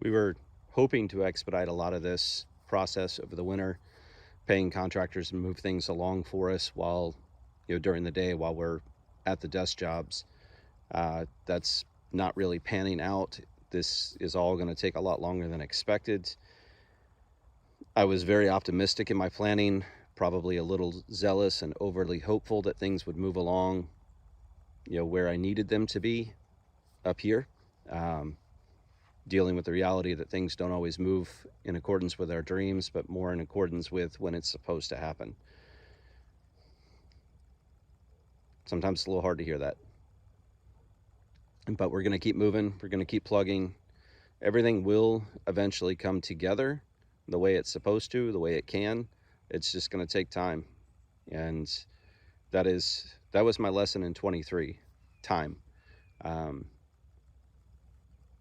We were hoping to expedite a lot of this process over the winter, paying contractors to move things along for us while, during the day while we're at the desk jobs. That's not really panning out. This is all going to take a lot longer than expected. I was very optimistic in my planning, probably a little zealous and overly hopeful that things would move along, where I needed them to be up here. Um, Dealing with the reality that things don't always move in accordance with our dreams, but more in accordance with when it's supposed to happen. Sometimes it's a little hard to hear that. But we're going to keep moving. We're going to keep plugging. Everything will eventually come together the way it's supposed to, the way it can. It's just going to take time. And that was my lesson in 23, time. Um,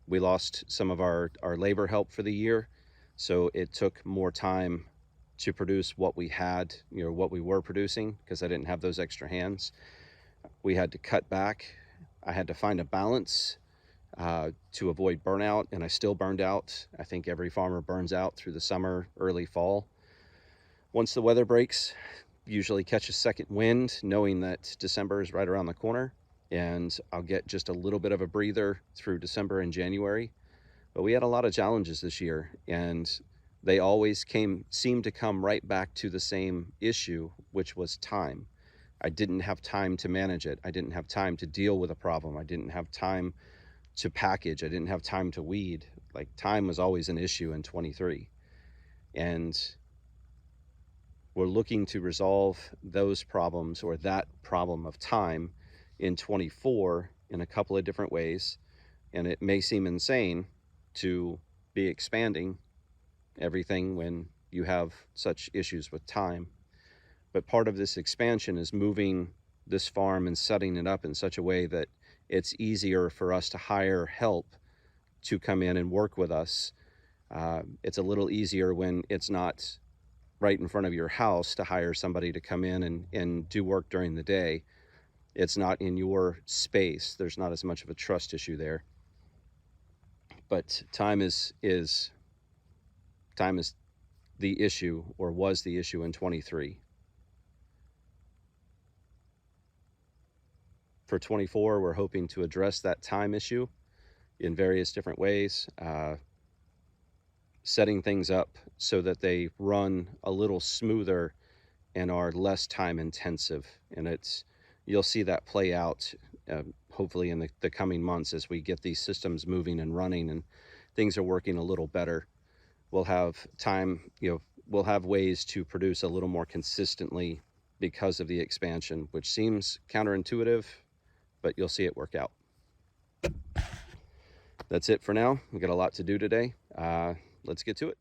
we lost some of our labor help for the year, so it took more time to produce what we had, what we were producing, because I didn't have those extra hands. We had to cut back. I had to find a balance to avoid burnout, and I still burned out. I think every farmer burns out through the summer, early fall. Once the weather breaks, usually catch a second wind, knowing that December is right around the corner, and I'll get just a little bit of a breather through December and January. But we had a lot of challenges this year, and they always seemed to come right back to the same issue, which was time. I didn't have time to manage it. I didn't have time to deal with a problem. I didn't have time to package. I didn't have time to weed. Like, time was always an issue in 23. And we're looking to resolve those problems, or that problem of time, in 24 in a couple of different ways. And it may seem insane to be expanding everything when you have such issues with time. But part of this expansion is moving this farm and setting it up in such a way that it's easier for us to hire help to come in and work with us. It's a little easier when it's not right in front of your house to hire somebody to come in and do work during the day. It's not in your space. There's not as much of a trust issue there. But time is the issue, or was the issue in 23. For 24, we're hoping to address that time issue in various different ways, setting things up so that they run a little smoother and are less time intensive. And you'll see that play out hopefully in the coming months as we get these systems moving and running and things are working a little better. We'll have time, we'll have ways to produce a little more consistently because of the expansion, which seems counterintuitive, but you'll see it work out. That's it for now. We've got a lot to do today. Let's get to it.